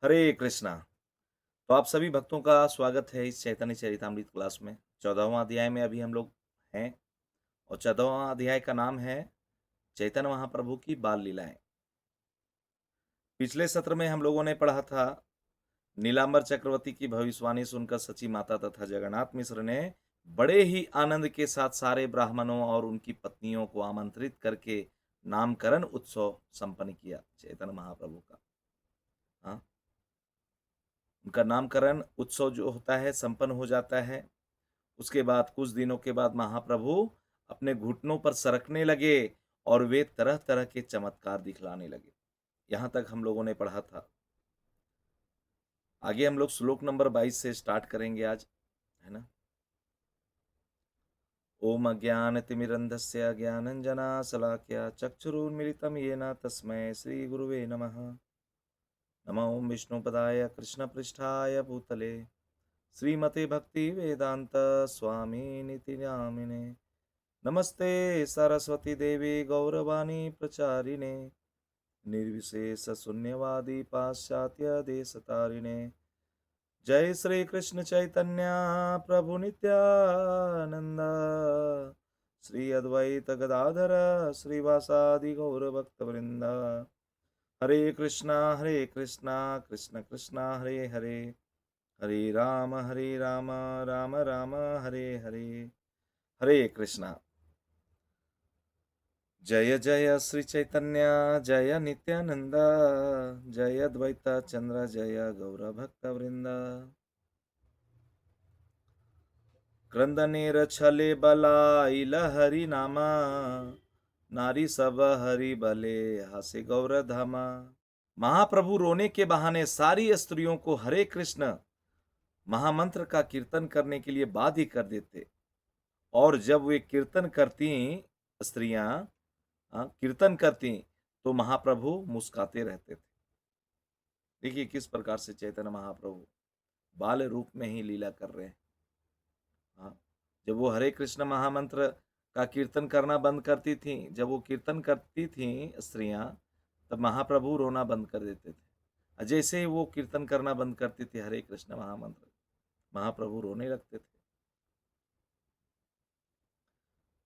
हरे कृष्णा। तो आप सभी भक्तों का स्वागत है इस चैतन्य चरितामृत क्लास में। 14वां अध्याय में अभी हम लोग हैं और 14वां अध्याय का नाम है चैतन्य महाप्रभु की बाल लीलाएं। पिछले सत्र में हम लोगों ने पढ़ा था नीलांबर चक्रवर्ती की भविष्यवाणी सुनकर सची माता तथा जगन्नाथ मिश्र ने बड़े ही आनंद के साथ सारे ब्राह्मणों और उनकी पत्नियों को आमंत्रित करके नामकरण उत्सव संपन्न किया चैतन्य महाप्रभु का। हाँ, उनका नामकरण उत्सव जो होता है संपन्न हो जाता है। उसके बाद कुछ दिनों के बाद महाप्रभु अपने घुटनों पर सरकने लगे और वे तरह तरह के चमत्कार दिखलाने लगे। यहां तक हम लोगों ने पढ़ा था। आगे हम लोग श्लोक नंबर 22 से स्टार्ट करेंगे आज, है ना। ओम अज्ञानतिमिरन्धस्य ज्ञानञ्जनाशलाकया चक्षुरुन्मिलितं येन तस्मै श्रीगुरुवे नमः। नमो ओम विष्णुपदाय कृष्णपृष्ठाय भूतले श्रीमते भक्तिवेदान्त स्वामिनिति नामिने। नमस्ते सरस्वती देवी गौरवाणी प्रचारिणे निर्विशेष शून्यवादी पाश्चात्य देशतारिणे। जय श्री कृष्ण चैतन्य प्रभु नित्यानंद श्री अद्वैत गदाधर श्रीवासादि गौर भक्त वृंद। हरे कृष्णा कृष्ण कृष्णा हरे हरे, हरे राम राम राम हरे हरे। हरे कृष्णा। जय जय श्री चैतन्य जय नित्यानंद जय अद्वैत चंद्र जय गौर भक्त वृंद। क्रंदनेर छले बलाइल हरि नामा नारी सब हरि भले हसे गौर धामा। महाप्रभु रोने के बहाने सारी स्त्रियों को हरे कृष्ण महामंत्र का कीर्तन करने के लिए बाध्य कर देते और जब वे कीर्तन करती स्त्रियां कीर्तन करती तो महाप्रभु मुस्काते रहते थे। देखिए किस प्रकार से चैतन्य महाप्रभु बाल रूप में ही लीला कर रहे हैं। हाँ, जब वो हरे कृष्ण महामंत्र का कीर्तन करना बंद करती थी, जब वो कीर्तन करती थी स्त्रियां, तब महाप्रभु रोना बंद कर देते थे। जैसे ही वो कीर्तन करना बंद करती थी हरे कृष्ण महामंत्र, महाप्रभु रोने लगते थे।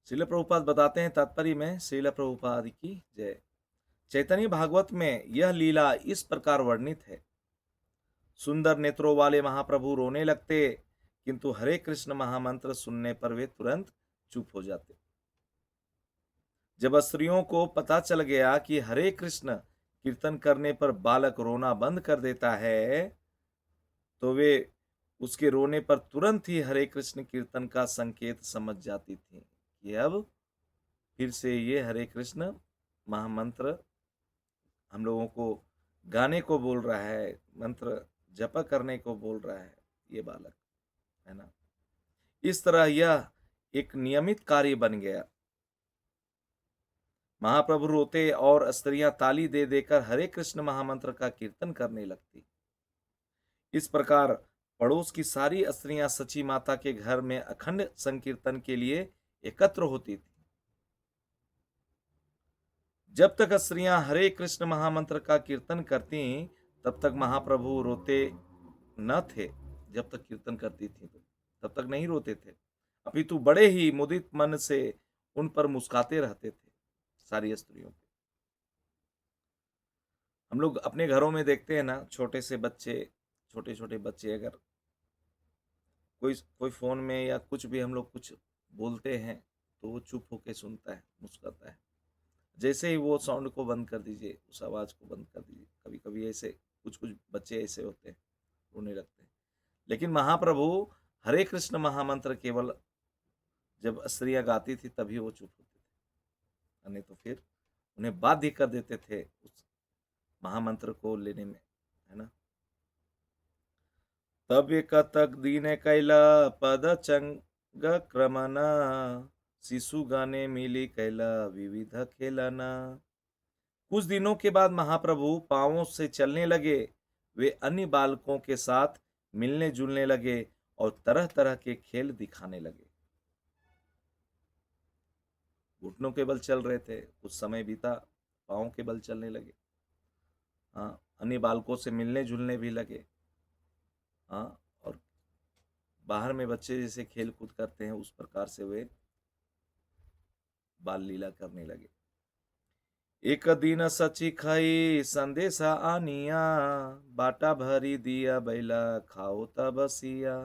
श्रील प्रभुपाद बताते हैं तात्पर्य में, श्रील प्रभुपाद की जय। चैतन्य भागवत में यह लीला इस प्रकार वर्णित है। सुंदर नेत्रों वाले महाप्रभु रोने लगते, किंतु हरे कृष्ण महामंत्र सुनने पर वे तुरंत चुप हो जाते। जब स्त्रियों को पता चल गया कि हरे कृष्ण कीर्तन करने पर बालक रोना बंद कर देता है, तो वे उसके रोने पर तुरंत ही हरे कृष्ण कीर्तन का संकेत समझ जाती थी कि अब फिर से ये हरे कृष्ण महामंत्र हम लोगों को गाने को बोल रहा है, मंत्र जप करने को बोल रहा है ये बालक, है ना। इस तरह यह एक नियमित कार्य बन गया। महाप्रभु रोते और स्त्रियां ताली दे देकर हरे कृष्ण महामंत्र का कीर्तन करने लगती। इस प्रकार पड़ोस की सारी स्त्रियां सची माता के घर में अखंड संकीर्तन के लिए एकत्र होती थी। जब तक स्त्रियां हरे कृष्ण महामंत्र का कीर्तन करती, तब तक महाप्रभु रोते न थे। जब तक कीर्तन करती थी तो तब तक नहीं रोते थे, अपितु बड़े ही मुदित मन से उन पर मुस्काते रहते थे सारी स्त्रियों पे। हम लोग अपने घरों में देखते हैं ना, छोटे से बच्चे, छोटे छोटे बच्चे अगर कोई कोई फोन में या कुछ भी हम लोग कुछ बोलते हैं तो वो चुप होके सुनता है, मुस्कुराता है। जैसे ही वो साउंड को बंद कर दीजिए, उस आवाज को बंद कर दीजिए, कभी कभी ऐसे कुछ कुछ बच्चे ऐसे होते हैं, रोने लगते हैं। लेकिन महाप्रभु हरे कृष्ण महामंत्र केवल जब स्त्रियां गाती थी तभी वो चुप होते थे, नहीं तो फिर उन्हें बाध्य कर देते थे उस महामंत्र को लेने में, है ना। तब कतक दीन कैला पद चंग क्रमना शिशु गाने मिली कैला विविध खेलना। कुछ दिनों के बाद महाप्रभु पांवों से चलने लगे। वे अन्य बालकों के साथ मिलने जुलने लगे और तरह तरह के खेल दिखाने लगे। घुटनों के बल चल रहे थे, कुछ समय बीता, पांवों के बल चलने लगे। हाँ, अन्य बालकों से मिलने जुलने भी लगे। हाँ, और बाहर में बच्चे जैसे खेल कूद करते हैं उस प्रकार से वे बाल लीला करने लगे। एक दिन सची खाई संदेशा आनिया, बाटा भरी दिया बैला खाओ तब बसिया।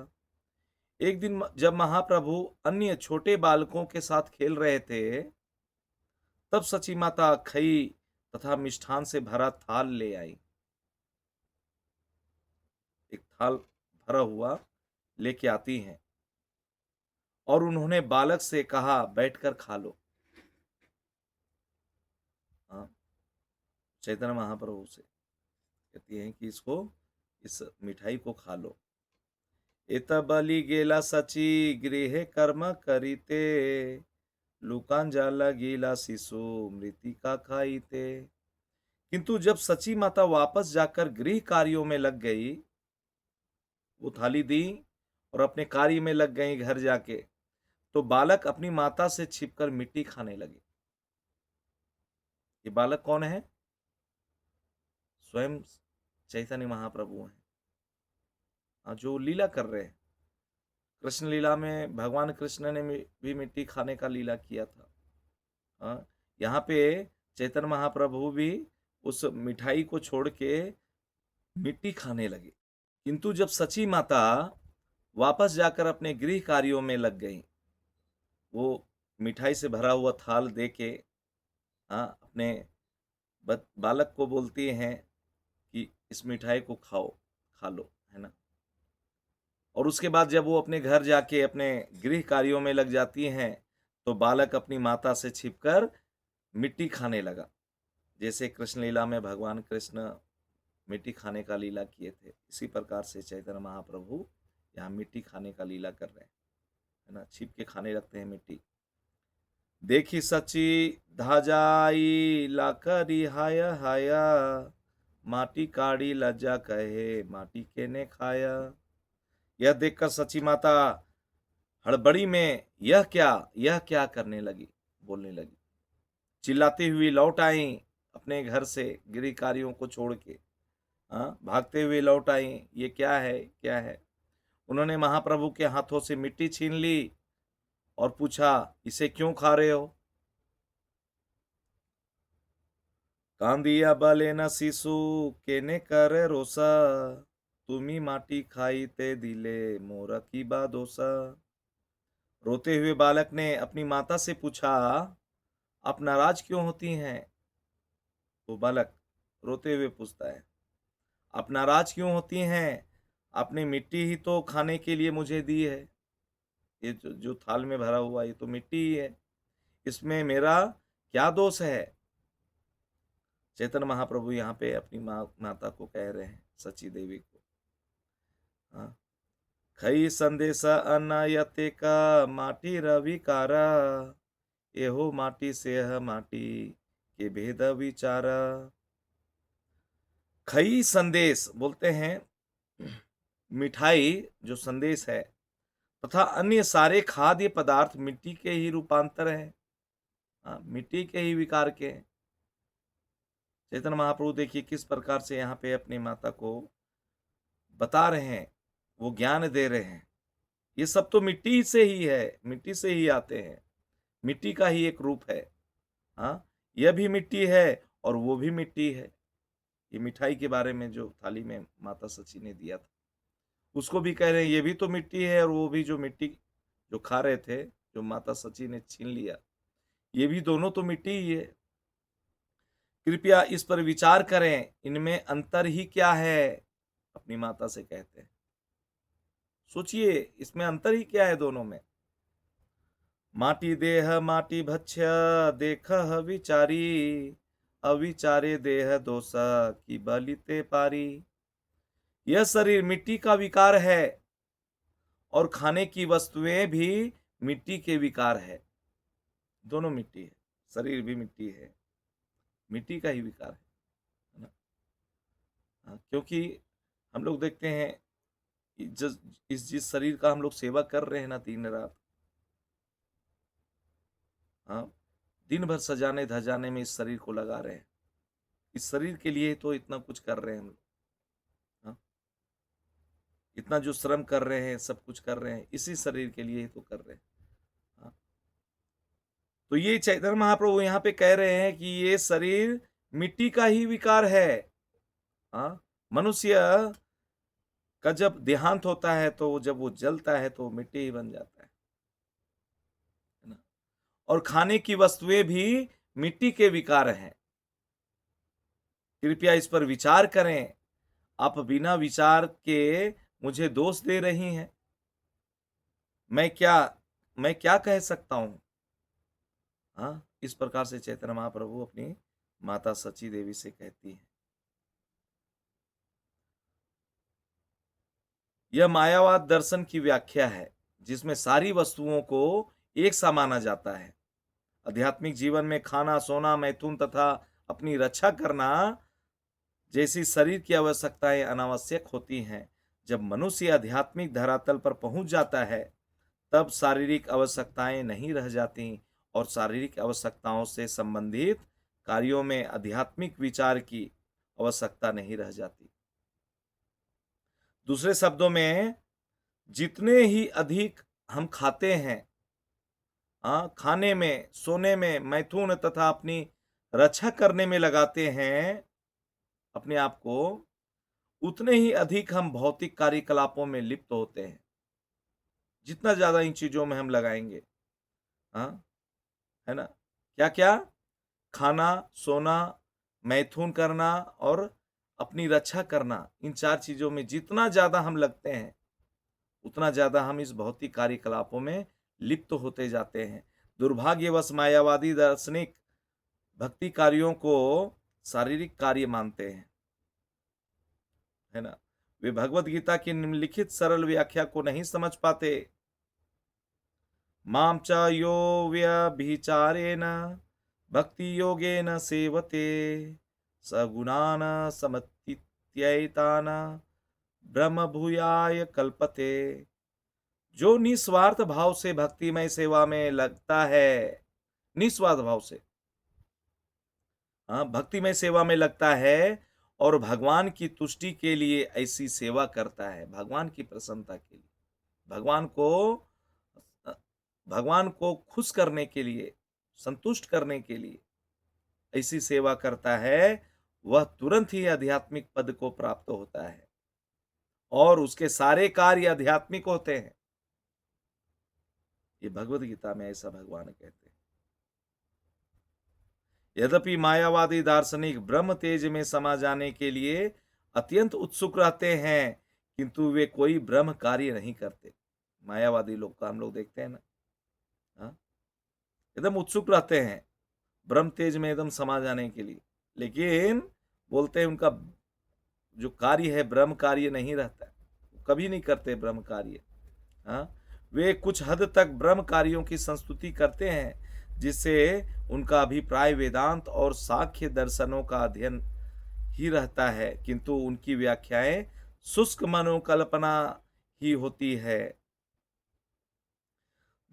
एक दिन जब महाप्रभु अन्य छोटे बालकों के साथ खेल रहे थे, तब सची माता खई तथा मिष्ठान से भरा थाल ले आई। एक थाल भरा हुआ लेके आती हैं और उन्होंने बालक से कहा, बैठकर खा लो। हाँ, चैतन्य महाप्रभु से कहती हैं कि इस मिठाई को खा लो। एत बलि गेला सची गृह कर्म करीते, लुकांजा लगीला शिशु मृतिका खाईते। किंतु जब सची माता वापस जाकर गृह कार्यों में लग गई, वो थाली दी और अपने कार्य में लग गई घर जाके, तो बालक अपनी माता से छिपकर मिट्टी खाने लगे। ये बालक कौन है? स्वयं चैतन्य महाप्रभु हैं, जो लीला कर रहे हैं। कृष्ण लीला में भगवान कृष्ण ने भी मिट्टी खाने का लीला किया था। यहाँ पे चैतन्य महाप्रभु भी उस मिठाई को छोड़ के मिट्टी खाने लगे। किंतु जब सची माता वापस जाकर अपने गृह कार्यों में लग गई, वो मिठाई से भरा हुआ थाल दे के अपने बालक को बोलती हैं कि इस मिठाई को खाओ, खा लो, है ना। और उसके बाद जब वो अपने घर जाके अपने गृह कार्यों में लग जाती हैं, तो बालक अपनी माता से छिपकर मिट्टी खाने लगा। जैसे कृष्ण लीला में भगवान कृष्ण मिट्टी खाने का लीला किए थे, इसी प्रकार से चैतन्य महाप्रभु यहाँ मिट्टी खाने का लीला कर रहे हैं, है ना। छिप के खाने लगते हैं मिट्टी। देखी सची धाजाई लाकरी हाया हाया, माटी काड़ी लज्जा कहे माटी के ने खाया। यह देखकर सची माता हड़बड़ी में यह क्या करने लगी, बोलने लगी। चिल्लाती हुई लौट आई अपने घर से, गृह कार्यों को छोड़ के भागते हुए लौट आई। ये क्या है, क्या है? उन्होंने महाप्रभु के हाथों से मिट्टी छीन ली और पूछा, इसे क्यों खा रहे हो? कांदिया बले न शिशु केने कर रोसा, तुमी माटी खाई ते दिले मोरा की बादोसा। रोते हुए बालक ने अपनी माता से पूछा, आप नाराज क्यों होती हैं? वो बालक रोते हुए पूछता है, आप नाराज क्यों होती हैं? आपने मिट्टी ही तो खाने के लिए मुझे दी है। ये जो थाल में भरा हुआ ये तो मिट्टी ही है, इसमें मेरा क्या दोष है? चैतन्य महाप्रभु यहाँ पे अपनी माता को कह रहे हैं, सची देवी को। हाँ, खई संदेशा अनायते का माटी रविकारा, एहो माटी से माटी के भेद विचारा। खई संदेश बोलते हैं मिठाई जो संदेश है, तथा अन्य सारे खाद्य पदार्थ मिट्टी के ही रूपांतर हैं, मिट्टी के ही विकार के हैं। चैतन्य महाप्रभु देखिए किस प्रकार से यहाँ पे अपनी माता को बता रहे हैं, वो ज्ञान दे रहे हैं। ये सब तो मिट्टी से ही है, मिट्टी से ही आते हैं, मिट्टी का ही एक रूप है। यह भी मिट्टी है और वो भी मिट्टी है। ये मिठाई के बारे में जो थाली में माता सची ने दिया था, उसको भी कह रहे हैं ये भी तो मिट्टी है, और वो भी जो मिट्टी जो खा रहे थे, जो माता सची ने छीन लिया, ये भी दोनों तो मिट्टी ही है। कृपया इस पर विचार करें, इनमें अंतर ही क्या है? अपनी माता से कहते हैं, सोचिए इसमें अंतर ही क्या है दोनों में। माटी देह माटी भक्ष्य देख विचारी, अविचारे देह दोषा की बलिते पारी। यह शरीर मिट्टी का विकार है और खाने की वस्तुएं भी मिट्टी के विकार है। दोनों मिट्टी है, शरीर भी मिट्टी है, मिट्टी का ही विकार है ना। क्योंकि हम लोग देखते हैं जिस शरीर का हम लोग सेवा कर रहे हैं ना दिन रात, दिन भर सजाने धजाने में इस शरीर को लगा रहे हैं, इस शरीर के लिए तो इतना कुछ कर रहे हैं हम लोग। हाँ, इतना जो श्रम कर रहे हैं, सब कुछ कर रहे हैं, इसी शरीर के लिए ही तो कर रहे हैं। हाँ, तो ये चैतन्य महाप्रभु यहाँ पे कह रहे हैं कि ये शरीर मिट्टी का ही विकार है। हाँ, मनुष्य का जब देहांत होता है तो जब वो जलता है तो मिट्टी ही बन जाता है ना। और खाने की वस्तुएं भी मिट्टी के विकार हैं। कृपया इस पर विचार करें। आप बिना विचार के मुझे दोष दे रही हैं। मैं क्या मैं क्या कह सकता हूं? हाँ, इस प्रकार से चैतन्य महाप्रभु अपनी माता सची देवी से कहती है। यह मायावाद दर्शन की व्याख्या है जिसमें सारी वस्तुओं को एक सा माना जाता है। आध्यात्मिक जीवन में खाना, सोना, मैथुन तथा अपनी रक्षा करना जैसी शरीर की आवश्यकताएं अनावश्यक होती हैं। जब मनुष्य आध्यात्मिक धरातल पर पहुंच जाता है तब शारीरिक आवश्यकताएं नहीं रह जाती और शारीरिक आवश्यकताओं से संबंधित कार्यों में आध्यात्मिक विचार की आवश्यकता नहीं रह जाती। दूसरे शब्दों में, जितने ही अधिक हम खाते हैं, खाने में, सोने में, मैथुन तथा अपनी रक्षा करने में लगाते हैं अपने आप को, उतने ही अधिक हम भौतिक कार्यकलापों में लिप्त होते हैं। जितना ज्यादा इन चीजों में हम लगाएंगे, हाँ, है ना। क्या क्या? खाना, सोना, मैथुन करना और अपनी रक्षा करना। इन चार चीजों में जितना ज्यादा हम लगते हैं उतना ज्यादा हम इस भौतिक कार्यकलापों में लिप्त होते जाते हैं। दुर्भाग्यवश मायावादी दार्शनिक भक्ति कार्यों को शारीरिक कार्य मानते हैं, है ना। वे भगवत गीता की निम्नलिखित सरल व्याख्या को नहीं समझ पाते। माम च यो व्यभिचारेण भक्ति योगेन सेवते सगुणान समतीत्यैतान ब्रह्म भूयाय कल्पते। जो निस्वार्थ भाव से भक्तिमय सेवा में लगता है, निस्वार्थ भाव से, हाँ, भक्तिमय सेवा में लगता है और भगवान की तुष्टि के लिए ऐसी सेवा करता है, भगवान की प्रसन्नता के लिए, भगवान को भगवान को खुश करने के लिए, संतुष्ट करने के लिए ऐसी सेवा करता है, वह तुरंत ही आध्यात्मिक पद को प्राप्त होता है और उसके सारे कार्य आध्यात्मिक होते हैं। ये भगवत गीता में ऐसा भगवान कहते हैं। यद्यपि मायावादी दार्शनिक ब्रह्म तेज में समा जाने के लिए अत्यंत उत्सुक रहते हैं, किंतु वे कोई ब्रह्म कार्य नहीं करते। मायावादी लोग का हम लोग देखते हैं ना, हाँ, एकदम उत्सुक रहते हैं ब्रह्म तेज में एकदम समा जाने के लिए, लेकिन बोलते हैं उनका जो कार्य है ब्रह्म कार्य नहीं रहता है, कभी नहीं करते ब्रह्म कार्य। हाँ, वे कुछ हद तक ब्रह्म कार्यों की संस्तुति करते हैं जिससे उनका अभिप्राय वेदांत और सांख्य दर्शनों का अध्ययन ही रहता है, किंतु उनकी व्याख्याएं शुष्क मनोकल्पना ही होती है।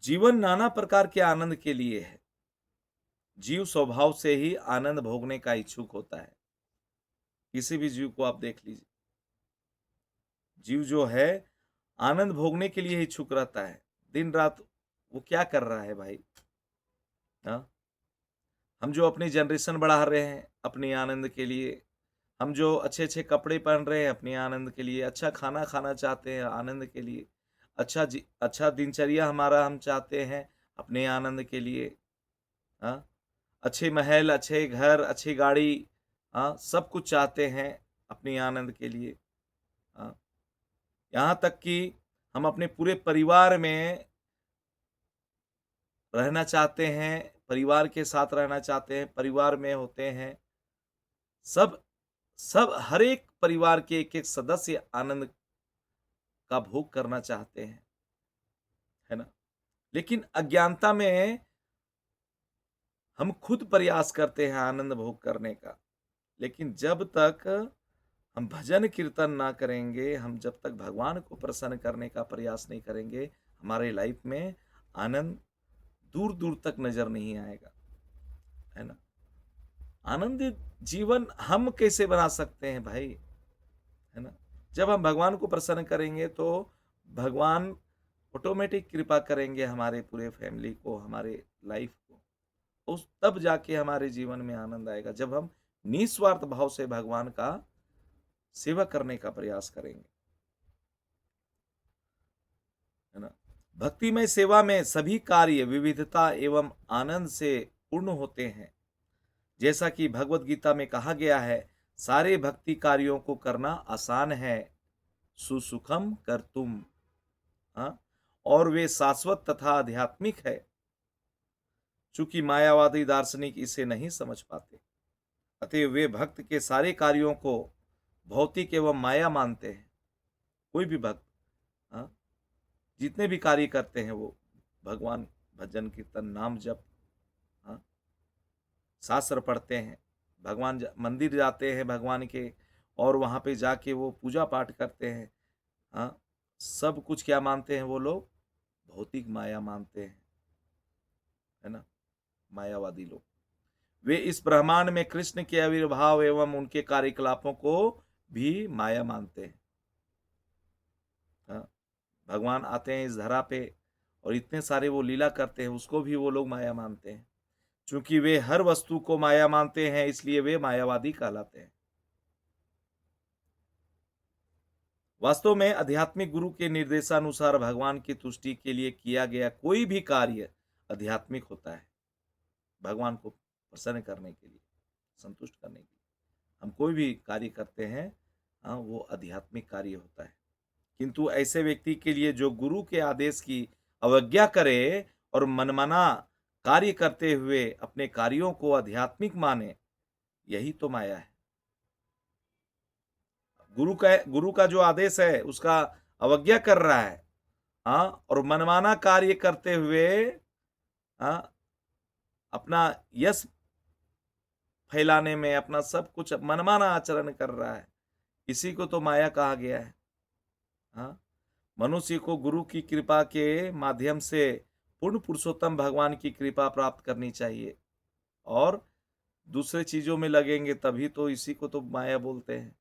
जीवन नाना प्रकार के आनंद के लिए है। जीव स्वभाव से ही आनंद भोगने का इच्छुक होता है। किसी भी जीव को आप देख लीजिए, जीव जो है आनंद भोगने के लिए इच्छुक रहता है। दिन रात वो क्या कर रहा है भाई? हाँ, हम जो अपनी जनरेशन बढ़ा रहे हैं अपने आनंद के लिए, हम जो अच्छे अच्छे कपड़े पहन रहे हैं अपने आनंद के लिए, अच्छा खाना खाना चाहते हैं आनंद के लिए, अच्छा दिनचर्या हमारा हम चाहते हैं अपने आनंद के लिए, हाँ, अच्छे महल, अच्छे घर, अच्छी गाड़ी, हाँ, सब कुछ चाहते हैं अपने आनंद के लिए। हाँ, यहाँ तक कि हम अपने पूरे परिवार में रहना चाहते हैं, परिवार के साथ रहना चाहते हैं, परिवार में होते हैं, सब सब हर एक परिवार के एक एक सदस्य आनंद का भोग करना चाहते हैं, है ना। लेकिन अज्ञानता में हम खुद प्रयास करते हैं आनंद भोग करने का, लेकिन जब तक हम भजन कीर्तन ना करेंगे, हम जब तक भगवान को प्रसन्न करने का प्रयास नहीं करेंगे, हमारे लाइफ में आनंद दूर दूर तक नजर नहीं आएगा, है ना। आनंदित जीवन हम कैसे बना सकते हैं भाई, है ना? जब हम भगवान को प्रसन्न करेंगे तो भगवान ऑटोमेटिक कृपा करेंगे हमारे पूरे फैमिली को, हमारे लाइफ को। उस तब जाके हमारे जीवन में आनंद आएगा जब हम निस्वार्थ भाव से भगवान का सेवा करने का प्रयास करेंगे, है ना? भक्तिमय सेवा में सभी कार्य विविधता एवं आनंद से पूर्ण होते हैं। जैसा कि भगवत गीता में कहा गया है, सारे भक्ति कार्यों को करना आसान है, सुसुखम कर तुम, हाँ, और वे शाश्वत तथा आध्यात्मिक है। चूंकि मायावादी दार्शनिक इसे नहीं समझ पाते, अतः वे भक्त के सारे कार्यों को भौतिक एवं माया मानते हैं। कोई भी भक्त, हाँ, जितने भी कार्य करते हैं वो भगवान, भजन कीर्तन नाम जप, हाँ, शास्त्र पढ़ते हैं, मंदिर जाते हैं भगवान के, और वहाँ पे जाके वो पूजा पाठ करते हैं, हाँ, सब कुछ क्या मानते हैं वो लोग? भौतिक माया मानते हैं, है ना? मायावादी लोग। वे इस ब्रह्मांड में कृष्ण के आविर्भाव एवं उनके कार्यकलापों को भी माया मानते हैं, हाँ? भगवान आते हैं इस धरा पे और इतने सारे वो लीला करते हैं, उसको भी वो लोग माया मानते हैं। चूंकि वे हर वस्तु को माया मानते हैं, इसलिए वे मायावादी कहलाते हैं। वास्तव में आध्यात्मिक गुरु के निर्देशानुसार भगवान की तुष्टि के लिए किया गया कोई भी कार्य आध्यात्मिक होता है। भगवान को प्रसन्न करने के लिए, संतुष्ट करने के लिए हम कोई भी कार्य करते हैं, हाँ, वो आध्यात्मिक कार्य होता है। किंतु ऐसे व्यक्ति के लिए जो गुरु के आदेश की अवज्ञा करे और मनमाना कार्य करते हुए अपने कार्यों को आध्यात्मिक माने, यही तो माया है। गुरु का जो आदेश है उसका अवज्ञा कर रहा है, हाँ, और मनमाना कार्य करते हुए, हाँ, अपना यश फैलाने में अपना सब कुछ मनमाना आचरण कर रहा है, इसी को तो माया कहा गया है। हाँ, मनुष्य को गुरु की कृपा के माध्यम से पूर्ण पुरुषोत्तम भगवान की कृपा प्राप्त करनी चाहिए, और दूसरे चीजों में लगेंगे तभी तो इसी को तो माया बोलते हैं।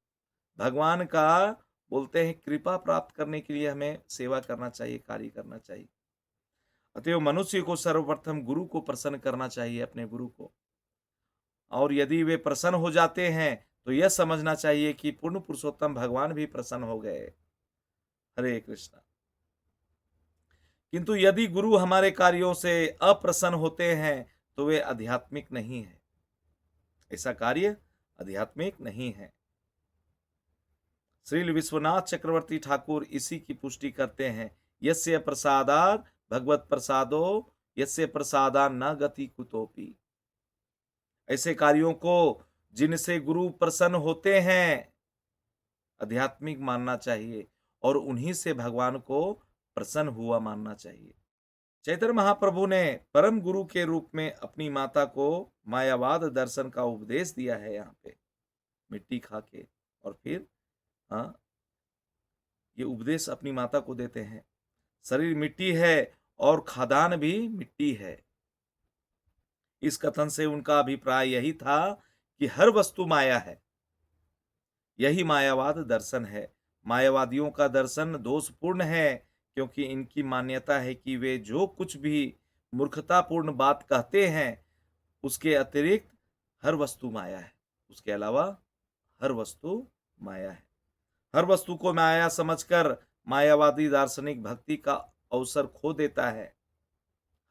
भगवान का बोलते हैं कृपा प्राप्त करने के लिए हमें सेवा करना चाहिए, कार्य करना चाहिए। अतएव मनुष्य को सर्वप्रथम गुरु को प्रसन्न करना चाहिए, अपने गुरु को, और यदि वे प्रसन्न हो जाते हैं तो यह समझना चाहिए कि पूर्ण पुरुषोत्तम भगवान भी प्रसन्न हो गए। हरे कृष्णा। किंतु यदि गुरु हमारे कार्यों से अप्रसन्न होते हैं तो वे आध्यात्मिक नहीं है, ऐसा कार्य आध्यात्मिक नहीं है। श्री विश्वनाथ चक्रवर्ती ठाकुर इसी की पुष्टि करते हैं, यस्य प्रसादात भगवत प्रसादो यस्य प्रसादा न गति कुतोपि। ऐसे कार्यों को जिनसे गुरु प्रसन्न होते हैं आध्यात्मिक मानना चाहिए, और उन्हीं से भगवान को प्रसन्न हुआ मानना चाहिए। चैतन्य महाप्रभु ने परम गुरु के रूप में अपनी माता को मायावाद दर्शन का उपदेश दिया है, यहाँ पे मिट्टी खा के, और फिर, हाँ, ये उपदेश अपनी माता को देते हैं। शरीर मिट्टी है और खादान भी मिट्टी है। इस कथन से उनका अभिप्राय यही था कि हर वस्तु माया है। यही मायावाद दर्शन है। मायावादियों का दर्शन दोषपूर्ण है, क्योंकि इनकी मान्यता है कि वे जो कुछ भी मूर्खतापूर्ण बात कहते हैं उसके अतिरिक्त हर वस्तु माया है, उसके अलावा हर वस्तु माया है। हर वस्तु को माया समझकर मायावादी दार्शनिक भक्ति का अवसर खो देता है।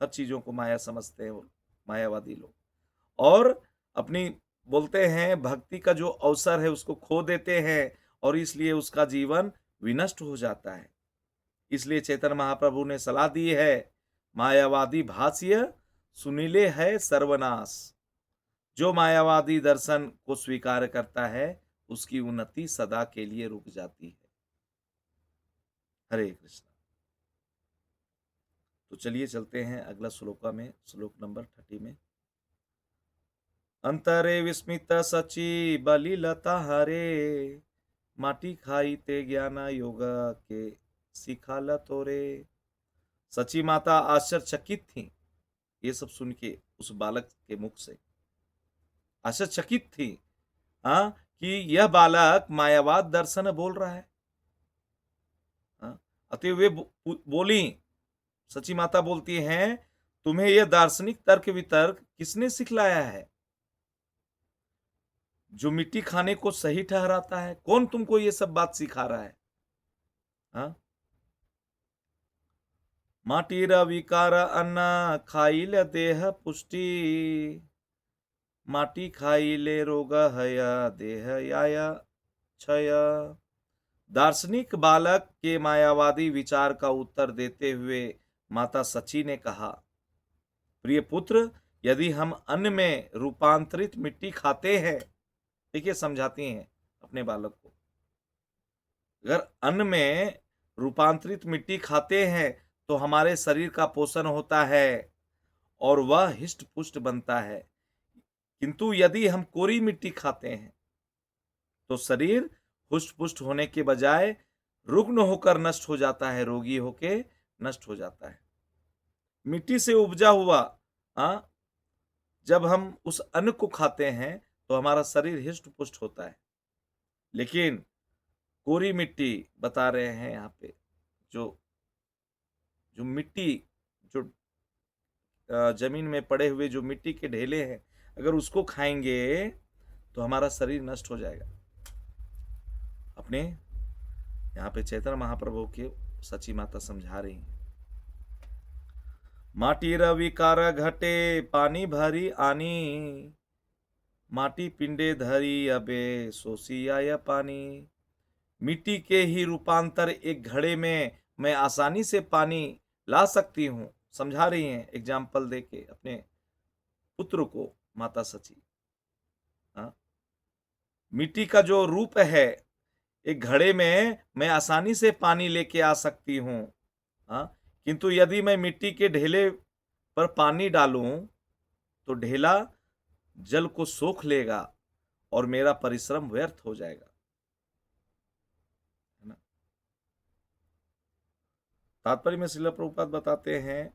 हर चीजों को माया समझते हैं वो मायावादी लोग, और अपनी बोलते हैं भक्ति का जो अवसर है उसको खो देते हैं, और इसलिए उसका जीवन विनष्ट हो जाता है। इसलिए चैतन्य महाप्रभु ने सलाह दी है, मायावादी भाष्य सुनीले है सर्वनाश। जो मायावादी दर्शन को स्वीकार करता है उसकी उन्नति सदा के लिए रुक जाती है। हरे कृष्ण। तो चलिए चलते हैं अगला श्लोका में, श्लोक नंबर 30 में। अंतरे विस्मित सची बलिलता हरे, माटी खाई ते ज्ञान योग के सिखाल तोरे। सची माता आश्चर्यचकित थी ये सब सुन के उस बालक के मुख से। आश्चर्यचकित थी, हाँ, कि यह बालक मायावाद दर्शन बोल रहा है। हाँ, अतः वे बोली, सची माता बोलती हैं, तुम्हें यह दार्शनिक तर्क वितर्क किसने सिखलाया है? जो मिट्टी खाने को सही ठहराता है, कौन तुमको ये सब बात सिखा रहा है? हाँ, माटीर विकार अन्न खाइल देह पुष्टि, माटी खाइले रोग हया देह याया क्षय। दार्शनिक बालक के मायावादी विचार का उत्तर देते हुए माता सची ने कहा, प्रिय पुत्र, यदि हम अन्न में रूपांतरित मिट्टी खाते हैं, देखिए समझाती हैं अपने बालक को, अगर अन्न में रूपांतरित मिट्टी खाते हैं तो हमारे शरीर का पोषण होता है और वह हिष्ट पुष्ट बनता है, किंतु यदि हम कोरी मिट्टी खाते हैं तो शरीर हुष्ट पुष्ट होने के बजाय रुग्ण होकर नष्ट हो जाता है, रोगी होके नष्ट हो जाता है। मिट्टी से उपजा हुआ, हाँ, जब हम उस अन्न को खाते हैं तो हमारा शरीर हिष्ट पुष्ट होता है। लेकिन कोरी मिट्टी बता रहे हैं यहाँ पे, जो जो मिट्टी, जो जमीन में पड़े हुए जो मिट्टी के ढेले हैं, अगर उसको खाएंगे तो हमारा शरीर नष्ट हो जाएगा। अपने यहाँ पे चैतन्य महाप्रभु के सची माता समझा रही हैं, माटी रविकार घटे पानी भरी आनी, माटी पिंडे धरी अबे सोसी आया पानी। मिट्टी के ही रूपांतर एक घड़े में मैं आसानी से पानी ला सकती हूँ, समझा रही हैं एग्जाम्पल देके अपने पुत्र को माता सची। हाँ, मिट्टी का जो रूप है, एक घड़े में मैं आसानी से पानी लेके आ सकती हूँ, हाँ, किंतु यदि मैं मिट्टी के ढेले पर पानी डालूं तो ढेला जल को सोख लेगा और मेरा परिश्रम व्यर्थ हो जाएगा, है ना। तात्पर्य में श्रील प्रभुपाद बताते हैं,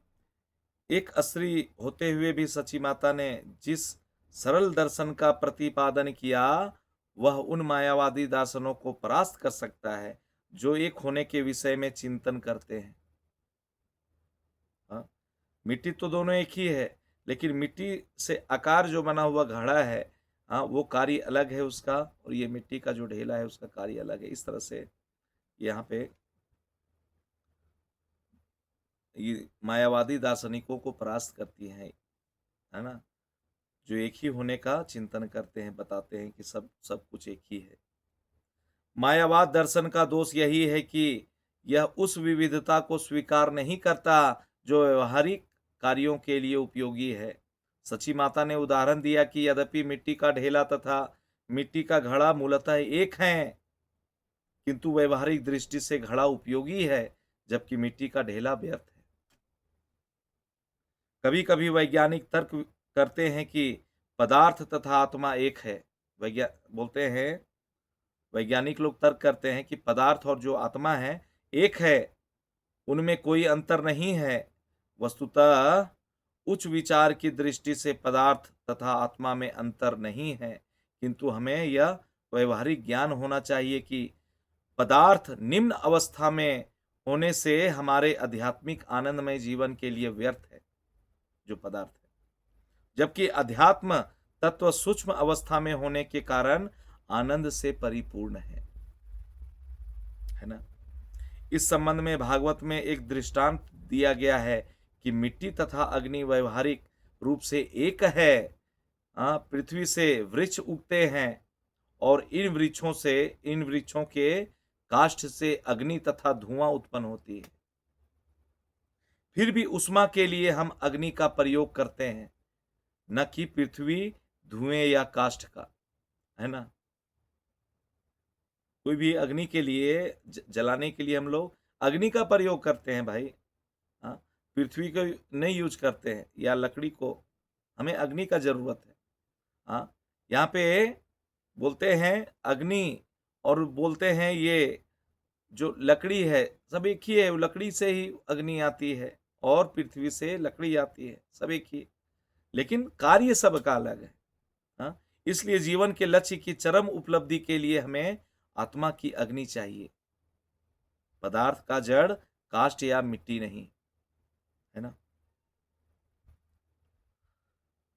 एक स्त्री होते हुए भी सची माता ने जिस सरल दर्शन का प्रतिपादन किया, वह उन मायावादी दर्शनों को परास्त कर सकता है जो एक होने के विषय में चिंतन करते हैं। हाँ, मिट्टी तो दोनों एक ही है, लेकिन मिट्टी से आकार जो बना हुआ घड़ा है, हाँ, वो कार्य अलग है उसका, और ये मिट्टी का जो ढेला है उसका कार्य अलग है। इस तरह से यहाँ पे ये मायावादी दार्शनिकों को परास्त करती है ना, जो एक ही होने का चिंतन करते हैं, बताते हैं कि सब सब कुछ एक ही है। मायावाद दर्शन का दोष यही है कि यह उस विविधता को स्वीकार नहीं करता जो व्यवहारिक कार्यों के लिए उपयोगी है। सची माता ने उदाहरण दिया कि यद्यपि मिट्टी का ढेला तथा मिट्टी का घड़ा मूलतः एक हैं, किंतु व्यवहारिक दृष्टि से घड़ा उपयोगी है जबकि मिट्टी का ढेला व्यर्थ है। कभी कभी वैज्ञानिक तर्क करते हैं कि पदार्थ तथा आत्मा एक है। बोलते हैं, वैज्ञानिक लोग तर्क करते हैं कि पदार्थ और जो आत्मा है एक है, उनमें कोई अंतर नहीं है। वस्तुतः उच्च विचार की दृष्टि से पदार्थ तथा आत्मा में अंतर नहीं है, किंतु हमें यह व्यवहारिक ज्ञान होना चाहिए कि पदार्थ निम्न अवस्था में होने से हमारे आध्यात्मिक आनंदमय जीवन के लिए व्यर्थ है, जो पदार्थ है, जबकि अध्यात्म तत्व सूक्ष्म अवस्था में होने के कारण आनंद से परिपूर्ण है ना। इस संबंध में भागवत में एक दृष्टांत दिया गया है कि मिट्टी तथा अग्नि व्यवहारिक रूप से एक है। पृथ्वी से वृक्ष उगते हैं और इन वृक्षों के काष्ठ से अग्नि तथा धुआं उत्पन्न होती है। फिर भी उष्मा के लिए हम अग्नि का प्रयोग करते हैं, न कि पृथ्वी, धुएं या काष्ठ का, है ना। कोई भी अग्नि के लिए जलाने के लिए हम लोग अग्नि का प्रयोग करते हैं भाई, हाँ, पृथ्वी को नहीं यूज करते हैं या लकड़ी को, हमें अग्नि का जरूरत है। हाँ, यहाँ पे बोलते हैं अग्नि, और बोलते हैं ये जो लकड़ी है सब एक ही है, लकड़ी से ही अग्नि आती है और पृथ्वी से लकड़ी आती है, सब एक ही, लेकिन कार्य सबका अलग है। हाँ, इसलिए जीवन के लक्ष्य की चरम उपलब्धि के लिए हमें आत्मा की अग्नि चाहिए, पदार्थ का जड़, काष्ठ या मिट्टी नहीं, है ना।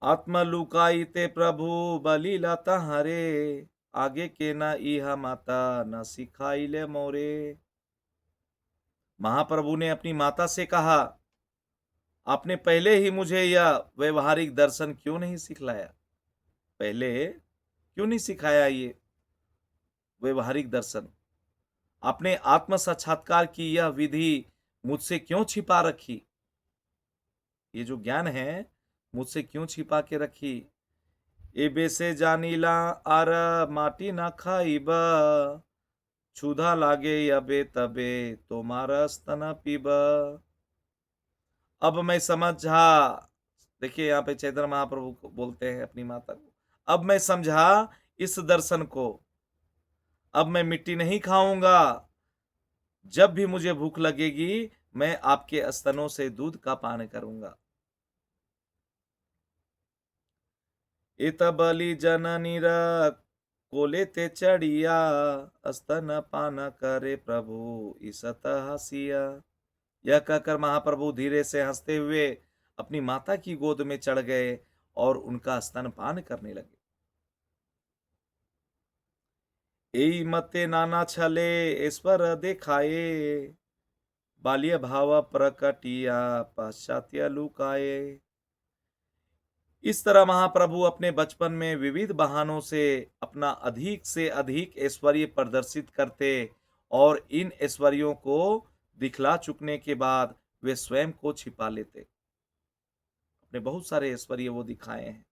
आत्मा लुकाई ते प्रभु बलि लाता हरे, आगे के ना इहा माता न सिखाई ले मोरे। महाप्रभु ने अपनी माता से कहा, आपने पहले ही मुझे यह व्यवहारिक दर्शन क्यों नहीं सिखलाया, पहले क्यों नहीं सिखाया ये व्यवहारिक दर्शन, आपने आत्म साक्षात्कार की यह विधि मुझसे क्यों छिपा रखी, ये जो ज्ञान है मुझसे क्यों छिपा के रखी। एबे से जानीला आर माटी ना खाइब, क्षुधा लागे अबे तबे तुम्हारा स्तन पीब। अब मैं समझा, देखिए यहाँ पे चैतन्य महाप्रभु को बोलते हैं अपनी माता को, अब मैं समझा इस दर्शन को, अब मैं मिट्टी नहीं खाऊंगा, जब भी मुझे भूख लगेगी मैं आपके स्तनों से दूध का पान करूंगा। इत बलि जननीर कोले ते चढ़िया, स्तन पान करे प्रभु ईसत हसिया। यह कहकर महाप्रभु धीरे से हंसते हुए अपनी माता की गोद में चढ़ गए और उनका स्तनपान करने लगे। एई मते नाना छले ईश्वर देखाए, बाल्य भाव प्रकटिया पाश्चात्य लुकाए। इस तरह महाप्रभु अपने बचपन में विविध बहानों से अपना अधिक से अधिक ऐश्वर्य प्रदर्शित करते और इन ऐश्वर्यों को दिखला चुकने के बाद वे स्वयं को छिपा लेते। अपने बहुत सारे ऐश्वर्य वो दिखाए हैं,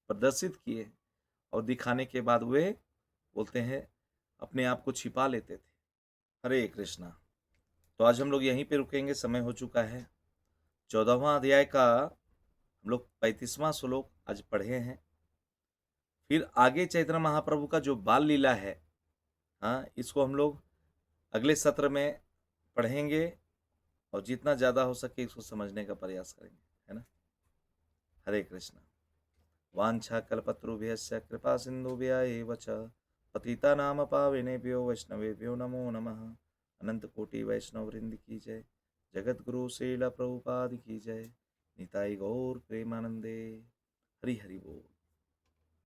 प्रदर्शित किए हैं, और दिखाने के बाद वे बोलते हैं अपने आप को छिपा लेते थे। हरे कृष्णा। तो आज हम लोग यहीं पे रुकेंगे, समय हो चुका है। 14वां अध्याय का हम लोग 35वां श्लोक आज पढ़े हैं। फिर आगे चैतन्य महाप्रभु का जो बाल लीला है, हाँ, इसको हम लोग अगले सत्र में पढ़ेंगे और जितना ज़्यादा हो सके इसको समझने का प्रयास करेंगे, है ना। हरे कृष्णा। वांछा कल्पतरुभ्यश्च कृपा सिन्धुभ्य एव च पतितानां पावनेभ्यो वैष्णवेभ्यो नमो नमः। अनंत कोटि वैष्णव वृंद की जय। जगत गुरु श्रील प्रभुपाद की जय। निताई गौर प्रेमानंदे। हरि हरि बोल।